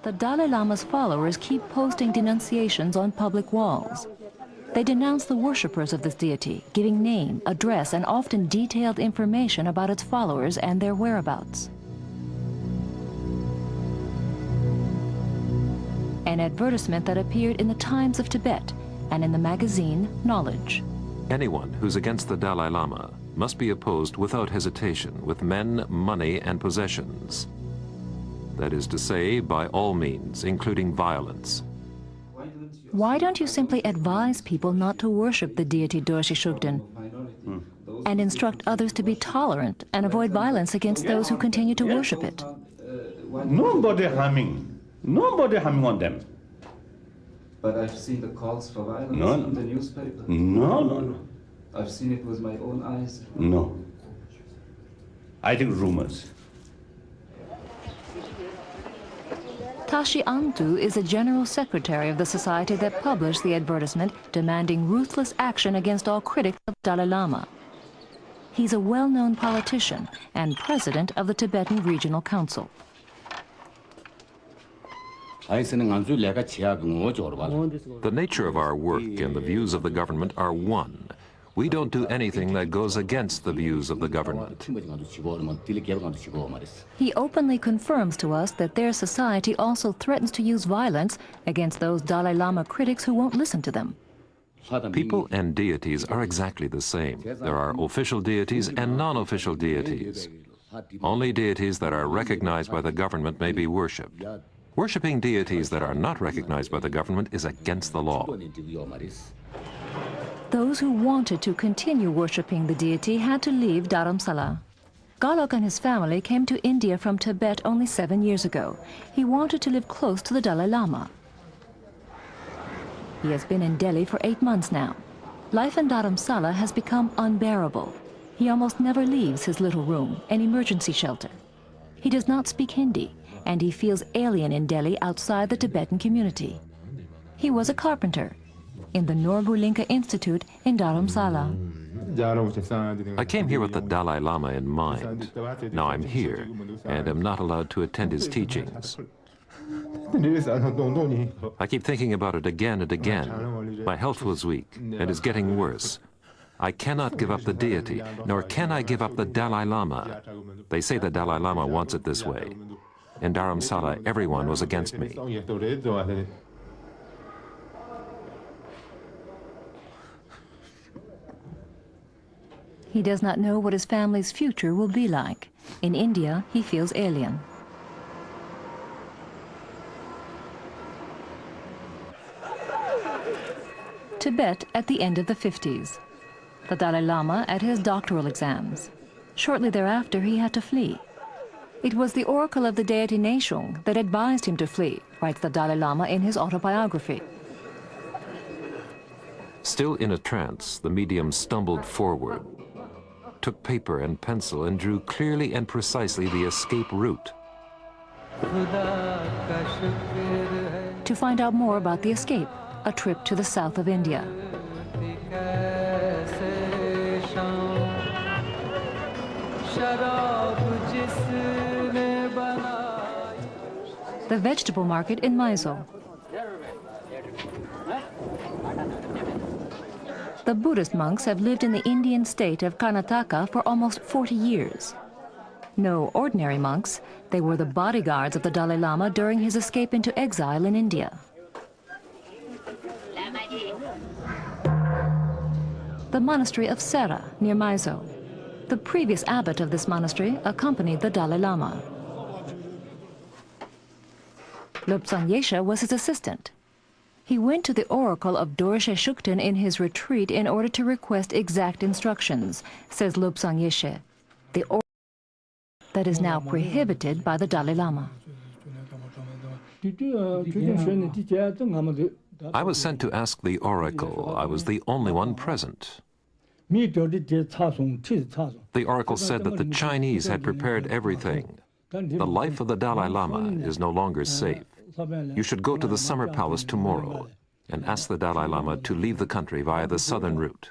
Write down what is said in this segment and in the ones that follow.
The Dalai Lama's followers keep posting denunciations on public walls. They denounce the worshippers of this deity, giving name, address, and often detailed information about its followers and their whereabouts. An advertisement that appeared in the Times of Tibet and in the magazine Knowledge. Anyone who's against the Dalai Lama must be opposed without hesitation with men, money, and possessions. That is to say, by all means, including violence. Why don't you simply advise people not to worship the deity Dorje Shugden and instruct others to be tolerant and avoid violence against those who continue to worship it? Nobody harming on them. But I've seen the calls for violence in the newspaper. No. I've seen it with my own eyes. No. I think rumors. Tashi Antu is the general secretary of the society that published the advertisement demanding ruthless action against all critics of Dalai Lama. He's a well-known politician and president of the Tibetan Regional Council. The nature of our work and the views of the government are one. We don't do anything that goes against the views of the government. He openly confirms to us that their society also threatens to use violence against those Dalai Lama critics who won't listen to them. People and deities are exactly the same. There are official deities and non-official deities. Only deities that are recognized by the government may be worshipped. Worshipping deities that are not recognized by the government is against the law. Those who wanted to continue worshipping the deity had to leave Dharamsala. Galok and his family came to India from Tibet only 7 years ago. He wanted to live close to the Dalai Lama. He has been in Delhi for 8 months now. Life in Dharamsala has become unbearable. He almost never leaves his little room, an emergency shelter. He does not speak Hindi, and he feels alien in Delhi outside the Tibetan community. He was a carpenter in the Norbulinka Institute in Dharamsala. I came here with the Dalai Lama in mind. Now I'm here and am not allowed to attend his teachings. I keep thinking about it again and again. My health was weak and is getting worse. I cannot give up the deity, nor can I give up the Dalai Lama. They say the Dalai Lama wants it this way. In Dharamsala, everyone was against me. He does not know what his family's future will be like. In India, he feels alien. Tibet at the end of the 50s. The Dalai Lama at his doctoral exams. Shortly thereafter, he had to flee. It was the oracle of the deity Neshung that advised him to flee, writes the Dalai Lama in his autobiography. Still in a trance, the medium stumbled forward, took paper and pencil and drew clearly and precisely the escape route. To find out more about the escape, a trip to the south of India. The vegetable market in Mysore. The Buddhist monks have lived in the Indian state of Karnataka for almost 40 years. No ordinary monks, they were the bodyguards of the Dalai Lama during his escape into exile in India. The monastery of Sera, near Mysore. The previous abbot of this monastery accompanied the Dalai Lama. Lobsang Yeshe was his assistant. He went to the oracle of Dorje Shugden in his retreat in order to request exact instructions, says Lobsang Yeshe, the oracle that is now prohibited by the Dalai Lama. I was sent to ask the oracle. I was the only one present. The oracle said that the Chinese had prepared everything. The life of the Dalai Lama is no longer safe. You should go to the summer palace tomorrow and ask the Dalai Lama to leave the country via the southern route.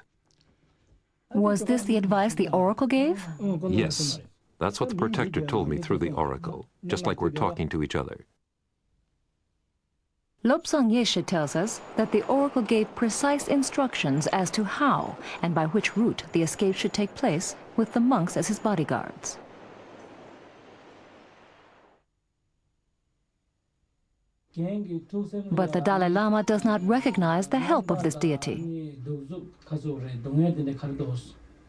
Was this the advice the oracle gave? Yes, that's what the protector told me through the oracle, just like we're talking to each other. Lobsang Yeshe tells us that the oracle gave precise instructions as to how and by which route the escape should take place, with the monks as his bodyguards. But the Dalai Lama does not recognize the help of this deity.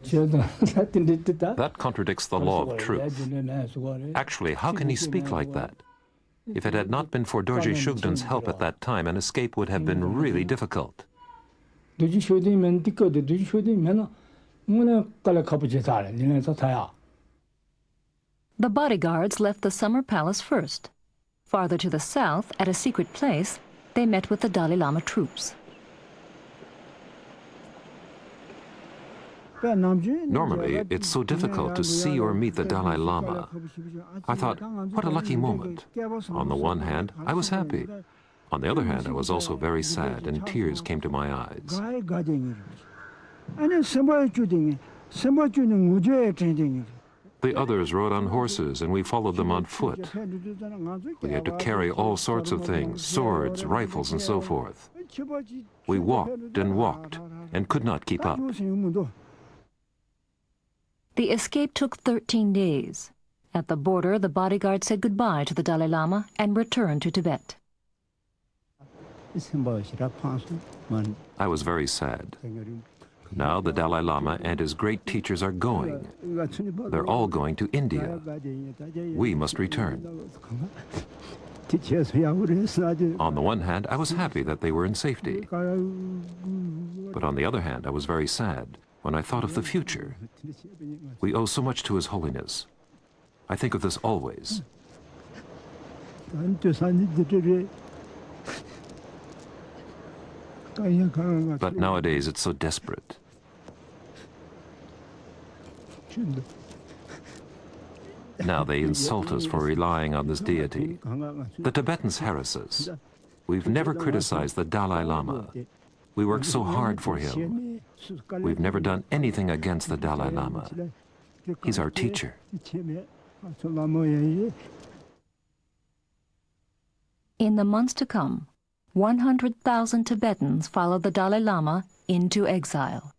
That contradicts the law of truth. Actually, how can he speak like that? If it had not been for Dorje Shugden's help at that time, an escape would have been really difficult. The bodyguards left the summer palace first. Farther to the south, at a secret place, they met with the Dalai Lama troops. Normally, it's so difficult to see or meet the Dalai Lama. I thought, what a lucky moment. On the one hand, I was happy. On the other hand, I was also very sad, and tears came to my eyes. The others rode on horses, and we followed them on foot. We had to carry all sorts of things, swords, rifles, and so forth. We walked and could not keep up. The escape took 13 days. At the border, the bodyguard said goodbye to the Dalai Lama and returned to Tibet. I was very sad. Now the Dalai Lama and his great teachers are going. They're all going to India. We must return. On the one hand, I was happy that they were in safety. But on the other hand, I was very sad when I thought of the future. We owe so much to His Holiness. I think of this always. But nowadays it's so desperate. Now they insult us for relying on this deity. The Tibetans harass us. We've never criticized the Dalai Lama. We work so hard for him. We've never done anything against the Dalai Lama. He's our teacher. In the months to come, 100,000 Tibetans followed the Dalai Lama into exile.